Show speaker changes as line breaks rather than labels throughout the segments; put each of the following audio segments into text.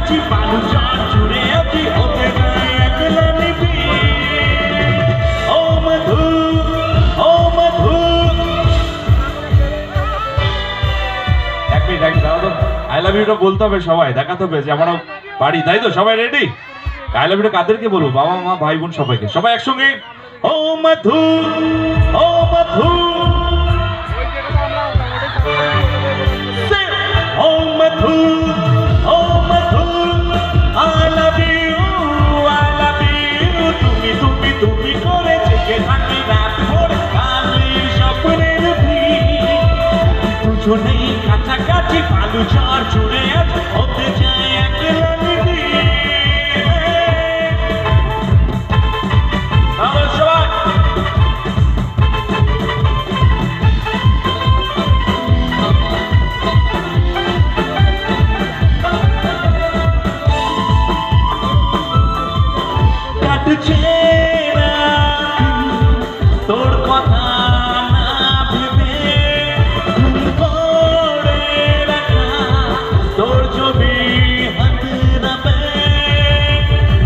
কাছাকাছি বালু চর জুড়ে আছি হতে যায় একলা নিবি ও মধু ও মধু এক মিনিট দাও তো আই লাভ ইউটা বলতে হবে সবাই দেখাতে হবে যে আমারও বাড়ি তাই তো সবাই রেডি আই লাভ ইউটা কাদেরকে বলবো বাবা মা ভাই বোন সবাইকে সবাই একসঙ্গে ও মধু ও মধু ও মধু ও মধু I love you তুমি তুমি তুমি করে থেকে থাকি রাত ভোর কালি স্বপ্নের দুজনেই কাছাকাছি বালু চর জুড়ে আজ হতে যায় একলা নিবি তোর কথা না ভেবে পড়ে রাখা তোর ছবি হাতে নামে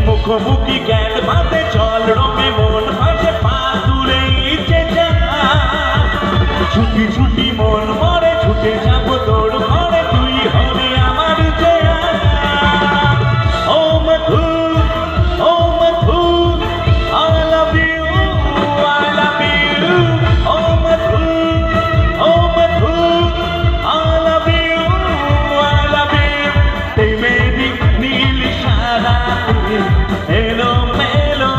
মুখোমুখি জ্ঞান ভাতে চল রঙে মন ভাসে পা দূরে ইচ্ছে যা ছুটি ছুটি মন মরে ছুটে যাবো তোর ঘরে তুই হবে আমার জয়া ও মধু ও মধু I love you oh madhu oh madhu I love you te meri neel sharate elo melo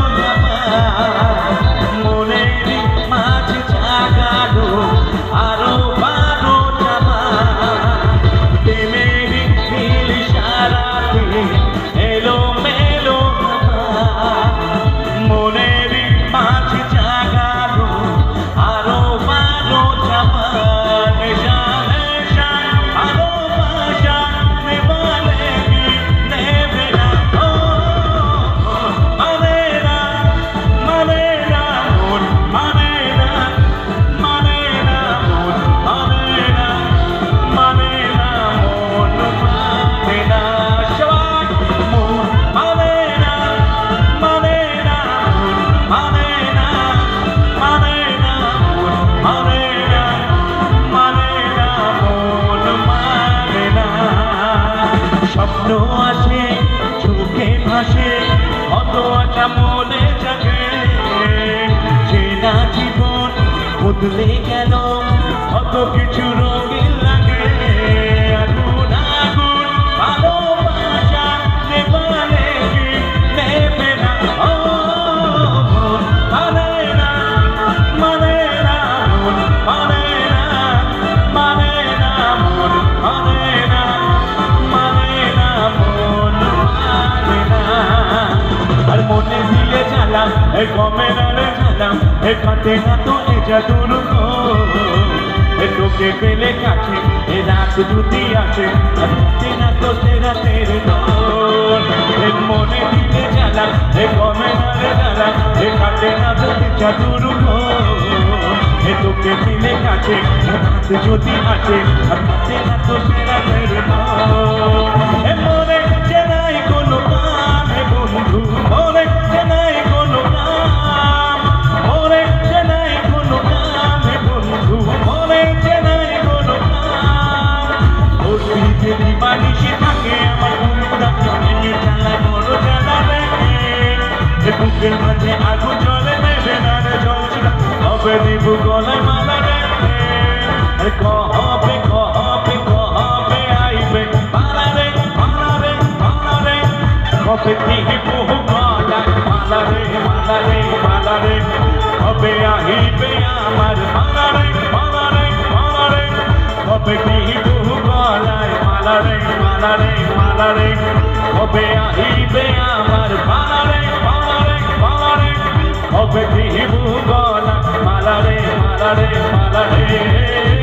moneri majhe jagalo aro baro jama te meri neel sharate elo melo moneri majhe jagalo aro baro jama nesha nesha aro basha nevalegi nevela manera manera mon manera manera mon manera manera mon manera shabak mon manera manera mon manera manera mon manera manera mon manera স্বপ্ন আসে চোখে ভাসে অত আশা মনে জাগে চেনা জীবন বদলে গেল কত কিছু রঙিন লাগে আগুন আগুন ভালোবাসা নেবালে কি নেবে না ও মন মানে না মানে না মন মানে না মানে না মন মানে না মানে না মন মানে না আর মনে দিলে জ্বালাম এ কমে না রে জ্বালাম এ কাটে না তো এ জাদুর এ তোকে পেলে কাছে এ রাত দুটি আছে আর কাটে না তো সে রাতের এ মনে দিলে জ্বালাম এ কমে না রে জ্বালাম এ কাটে না তো এ জাদুর এ তোকে পেলে কাছে এ রাত যদি আছে আর কাটে না তো সে রাতের এ মনে যে নাই কোনো কাম হে বন্ধু মনে যে নাই কোনো কাম মনে যে নাই কোনো কাম হে বন্ধু মনে যে নাই কোনো কাম ওর পিঠে দিবানিশি থাকে আমার বুকটা ভেঙে জ্বালা বড় জ্বালা রেখে এ বুকের মাঝে আগুন জ্বলে নেবে না রে জ্বলছিল হবে দিব গলায় মালা রেখে কবে কবে কবে আইবে পালা রে পালা রে পালা রে কবে দিব গলায় মালা রে মালা রে মালা রে কবে আইবে আমার মালা রে মালা রে মালা রে কবে দিব গলায় মালা রে মালা রে মালা রে কবে আইবে আমার মালা রে মালা রে মালা রে কবে দিব গলায় মালা রে মালা রে মালা রে